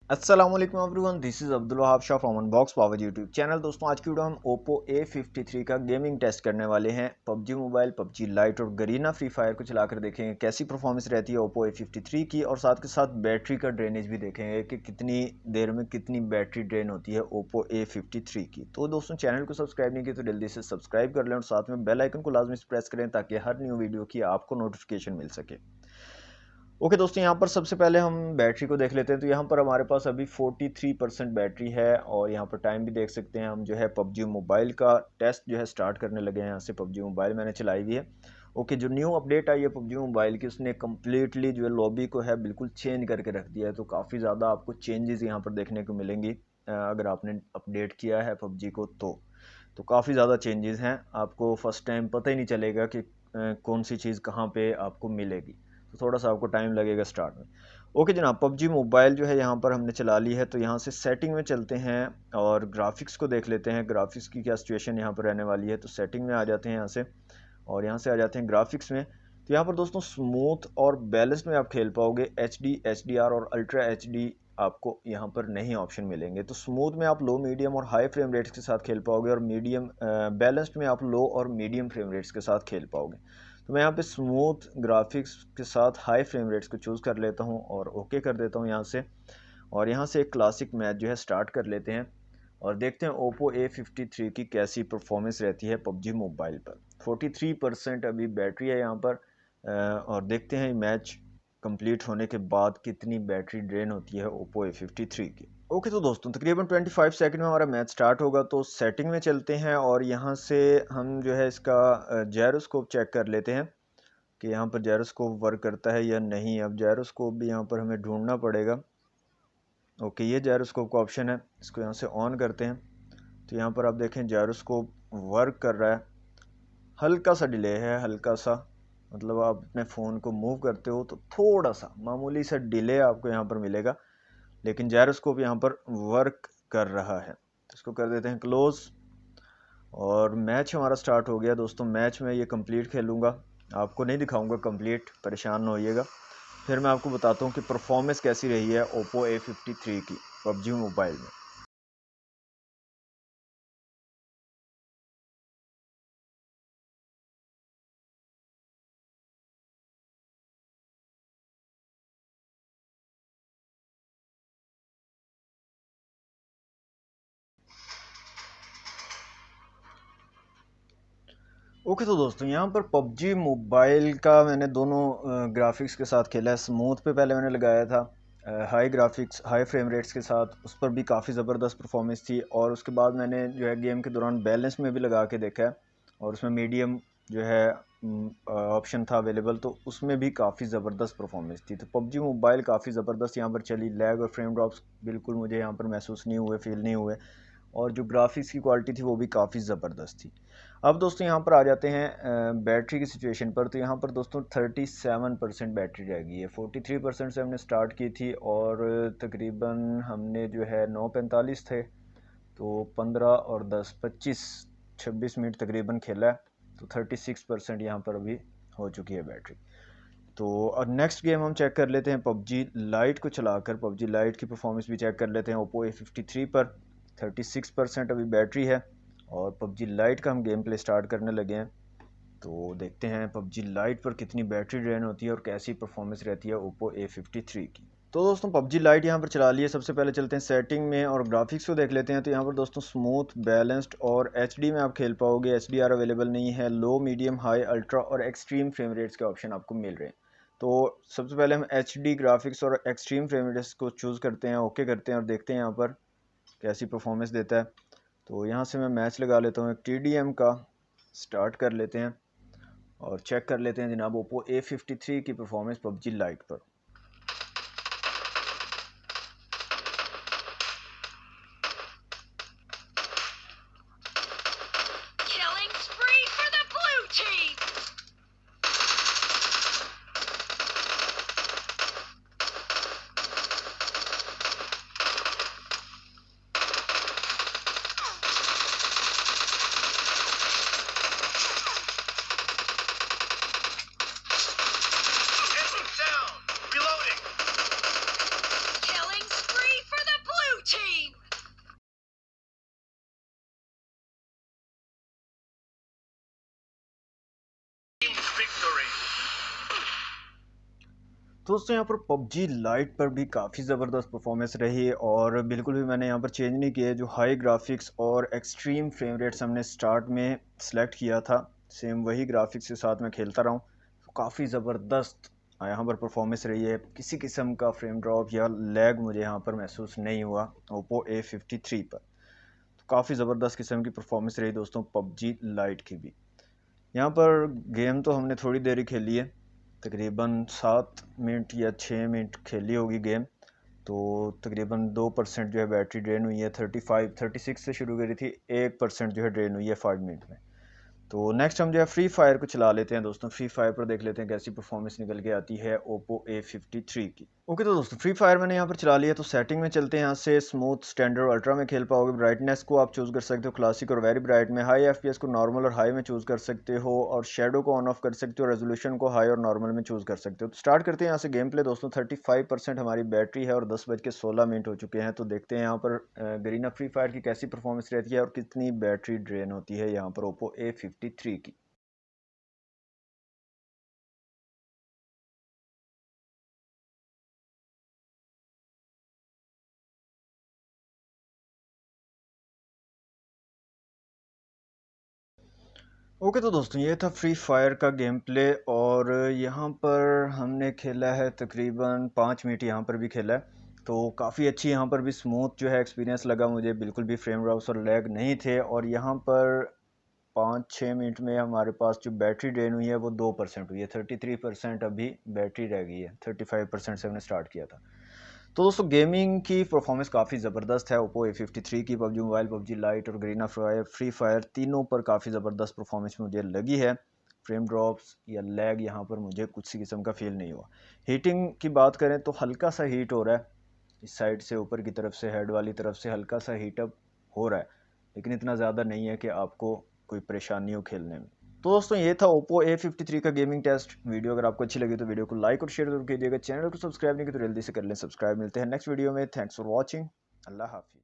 अस्सलाम वालेकुम everyone, this is Abdul Wahab Shah from unbox Bawaji YouTube channel. दोस्तों आज की वीडियो हम ओप्पो A53 का गेमिंग टेस्ट करने वाले हैं। पबजी मोबाइल, पबजी लाइट और गरीना फ्री फायर को चलाकर देखेंगे कैसी परफॉर्मेंस रहती है ओप्पो A53 की, और साथ के साथ बैटरी का ड्रेनेज भी देखेंगे कि कितनी देर में कितनी बैटरी ड्रेन होती है ओप्पो A53 की। तो दोस्तों चैनल को सब्सक्राइब नहीं किया तो जल्दी से सब्सक्राइब कर लें और साथ में बेल आइकन को लाजमी प्रेस करें ताकि हर न्यू वीडियो की आपको नोटिफिकेशन मिल सके। ओके दोस्तों, यहाँ पर सबसे पहले हम बैटरी को देख लेते हैं। तो यहाँ पर हमारे पास अभी 43% बैटरी है और यहाँ पर टाइम भी देख सकते हैं। हम जो है पबजी मोबाइल का टेस्ट जो है स्टार्ट करने लगे हैं। यहाँ से पबजी मोबाइल मैंने चलाई हुई है। ओके, जो न्यू अपडेट आई है पबजी मोबाइल की, उसने कम्प्लीटली जो है लॉबी को है बिल्कुल चेंज करके रख दिया है। तो काफ़ी ज़्यादा आपको चेंजेस यहाँ पर देखने को मिलेंगी अगर आपने अपडेट किया है पबजी को तो काफ़ी ज़्यादा चेंजेस हैं। आपको फर्स्ट टाइम पता ही नहीं चलेगा कि कौन सी चीज़ कहाँ पे आपको मिलेगी। तो थोड़ा सा आपको टाइम लगेगा स्टार्ट में। ओके जनाब, पबजी मोबाइल जो है यहाँ पर हमने चला ली है। तो यहाँ से सेटिंग में चलते हैं और ग्राफिक्स को देख लेते हैं, ग्राफिक्स की क्या सिचुएशन यहाँ पर रहने वाली है। तो सेटिंग में आ जाते हैं यहाँ से और यहाँ से आ जाते हैं ग्राफिक्स में। तो यहाँ पर दोस्तों स्मूथ और बैलेंस में आप खेल पाओगे। HD, HDR और अल्ट्रा HD आपको यहाँ पर नहीं ऑप्शन मिलेंगे। तो स्मूथ में आप लो, मीडियम और हाई फ्रेम रेट्स के साथ खेल पाओगे और मीडियम बैलेंस्ड में आप लो और मीडियम फ्रेम रेट्स के साथ खेल पाओगे। तो मैं यहाँ पे स्मूथ ग्राफिक्स के साथ हाई फ्रेम रेट्स को चूज़ कर लेता हूँ और ओके कर देता हूँ यहाँ से। और यहाँ से एक क्लासिक मैच जो है स्टार्ट कर लेते हैं और देखते हैं ओप्पो A53 की कैसी परफॉर्मेंस रहती है पबजी मोबाइल पर। 43% अभी बैटरी है यहाँ पर और देखते हैं मैच कंप्लीट होने के बाद कितनी बैटरी ड्रेन होती है ओप्पो A53 की। ओके तो दोस्तों तकरीबन 25 सेकंड में हमारा मैच स्टार्ट होगा। तो सेटिंग में चलते हैं और यहाँ से हम जो है इसका जायरोस्कोप चेक कर लेते हैं कि यहाँ पर जायरोस्कोप वर्क करता है या नहीं। अब जायरोस्कोप भी यहाँ पर हमें ढूंढना पड़ेगा। ओके, ये जायरोस्कोप का ऑप्शन है, इसको यहाँ से ऑन करते हैं। तो यहाँ पर आप देखें जायरोस्कोप वर्क कर रहा है। हल्का सा डिले है, हल्का सा, मतलब आप अपने फ़ोन को मूव करते हो तो थोड़ा सा मामूली सा डिले आपको यहाँ पर मिलेगा, लेकिन जायरोस्कोप यहाँ पर वर्क कर रहा है। तो इसको कर देते हैं क्लोज़ और मैच हमारा स्टार्ट हो गया। दोस्तों मैच में ये कंप्लीट खेलूँगा, आपको नहीं दिखाऊंगा कंप्लीट, परेशान ना होइएगा। फिर मैं आपको बताता हूँ कि परफॉर्मेंस कैसी रही है ओप्पो A53 की पबजी मोबाइल में। ओके तो दोस्तों यहाँ पर पबजी मोबाइल का मैंने दोनों ग्राफिक्स के साथ खेला है। स्मूथ पे पहले मैंने लगाया था, high graphics high frame rates के साथ, उस पर भी काफ़ी ज़बरदस्त परफॉर्मेंस थी। और उसके बाद मैंने जो है गेम के दौरान बैलेंस में भी लगा के देखा है और उसमें मीडियम जो है ऑप्शन था अवेलेबल, तो उसमें भी काफ़ी ज़बरदस्त परफॉर्मेंस थी। तो पबजी मोबाइल काफ़ी ज़बरदस्त यहाँ पर चली। लैग और फ्रेम ड्रॉप्स बिल्कुल मुझे यहाँ पर महसूस नहीं हुए, फील नहीं हुए, और जो ग्राफिक्स की क्वालिटी थी वो भी काफ़ी ज़बरदस्त थी। अब दोस्तों यहाँ पर आ जाते हैं बैटरी की सिचुएशन पर। तो यहाँ पर दोस्तों 37% बैटरी रह गई है। 43% से हमने स्टार्ट की थी और तकरीबन हमने जो है 9:45 थे, तो 15 और 10 26 मिनट तकरीबन खेला है। तो 36% यहाँ पर अभी हो चुकी है बैटरी। तो और नेक्स्ट गेम हम चेक कर लेते हैं पबजी लाइट को चलाकर। पबजी लाइट की परफॉर्मेंस भी चेक कर लेते हैं ओप्पो A53 पर। 36% अभी बैटरी है और पबजी लाइट का हम गेम प्ले स्टार्ट करने लगे हैं। तो देखते हैं पबजी लाइट पर कितनी बैटरी ड्रेन होती है और कैसी परफॉर्मेंस रहती है ओप्पो A53 की। तो दोस्तों पबजी लाइट यहाँ पर चला लिए। सबसे पहले चलते हैं सेटिंग में और ग्राफिक्स को देख लेते हैं। तो यहाँ पर दोस्तों स्मूथ, बैलेंस्ड और HD में आप खेल पाओगे। HDR अवेलेबल नहीं है। लो, मीडियम, हाई, अल्ट्रा और एक्सट्रीम फ्रेम रेट्स के ऑप्शन आपको मिल रहे हैं। तो सबसे पहले हम HD ग्राफिक्स और एक्सट्रीम फ्रेम रेट्स को चूज़ करते हैं, ओके करते हैं और देखते हैं यहाँ पर कैसी परफॉर्मेंस देता है। तो यहाँ से मैं मैच लगा लेता हूँ, एक TDM का स्टार्ट कर लेते हैं और चेक कर लेते हैं जनाब ओप्पो A53 की परफॉर्मेंस पबजी लाइट पर। Killing spree for the blue team! victory. दोस्तों यहाँ पर PUBG लाइट पर भी काफ़ी ज़बरदस्त परफॉर्मेंस रही है और बिल्कुल भी मैंने यहाँ पर चेंज नहीं किया है। जो हाई ग्राफिक्स और एक्सट्रीम फ्रेम रेट्स हमने स्टार्ट में सेलेक्ट किया था, सेम वही ग्राफिक्स के साथ मैं खेलता रहा हूँ, तो काफ़ी ज़बरदस्त यहाँ पर परफॉर्मेंस रही है। किसी किस्म का फ्रेम ड्रॉप या लैग मुझे यहाँ पर महसूस नहीं हुआ Oppo A53 पर। तो काफ़ी ज़बरदस्त किस्म की परफॉर्मेंस रही दोस्तों PUBG लाइट की भी। यहाँ पर गेम तो हमने थोड़ी देर ही खेली है, तकरीबन 7 मिनट या 6 मिनट खेली होगी गेम। तो तकरीबन 2% जो है बैटरी ड्रेन हुई है। 36 से शुरू करी थी, 1% जो है ड्रेन हुई है 5 मिनट में। तो नेक्स्ट हम जो है फ्री फायर को चला लेते हैं दोस्तों। फ्री फायर पर देख लेते हैं कैसी परफॉर्मेंस निकल के आती है Oppo A53 की। ओके तो दोस्तों फ्री फायर मैंने यहाँ पर चला लिया, तो सेटिंग में चलते हैं। यहाँ से स्मूथ, स्टैंडर्ड, अल्ट्रा में खेल पाओगे। ब्राइटनेस को आप चूज़ कर सकते हो क्लासिक और वेरी ब्राइट में। हाई FPS को नॉर्मल और हाई में चूज़ कर सकते हो, और शेडो को ऑन ऑफ कर सकते हो। रेजोल्यूशन को हाई और नॉर्मल में चूज़ कर सकते हो। तो स्टार्ट करते हैं यहाँ से गेम प्ले दोस्तों। 35% हमारी बैटरी है और 10:16 हो चुके हैं। तो देखते हैं यहाँ पर गरीना फ्री फायर की कैसी परफॉर्मेंस रहती है और कितनी बैटरी ड्रेन होती है यहाँ पर Oppo A53 की। ओके तो दोस्तों ये था फ्री फायर का गेम प्ले, और यहाँ पर हमने खेला है तकरीबन 5 मिनट यहाँ पर भी खेला है। तो काफ़ी अच्छी यहाँ पर भी स्मूथ जो है एक्सपीरियंस लगा मुझे, बिल्कुल भी फ्रेम ड्रॉप्स और लैग नहीं थे। और यहाँ पर 5-6 मिनट में हमारे पास जो बैटरी ड्रेन हुई है वो 2% हुई है। 33% अभी बैटरी रह गई है, 35% से हमने स्टार्ट किया था। तो दोस्तों गेमिंग की परफॉर्मेंस काफ़ी ज़बरदस्त है Oppo A53 की। PUBG मोबाइल, PUBG लाइट और गरीना फ्री फायर तीनों पर काफ़ी ज़बरदस्त परफॉर्मेंस मुझे लगी है। फ्रेम ड्रॉप्स या लैग यहाँ पर मुझे कुछ किस्म का फील नहीं हुआ। हीटिंग की बात करें तो हल्का सा हीट हो रहा है, इस साइड से ऊपर की तरफ से, हेड वाली तरफ से हल्का सा हीटअप हो रहा है, लेकिन इतना ज़्यादा नहीं है कि आपको कोई परेशानी हो खेलने में। तो दोस्तों ये था Oppo A53 का गेमिंग टेस्ट वीडियो। अगर आपको अच्छी लगी तो वीडियो को लाइक और शेयर जरूर कीजिएगा। चैनल को सब्सक्राइब नहीं किया तो जल्दी से कर लें सब्सक्राइब। मिलते हैं नेक्स्ट वीडियो में। Thanks for watching. अल्लाह हाफिज़।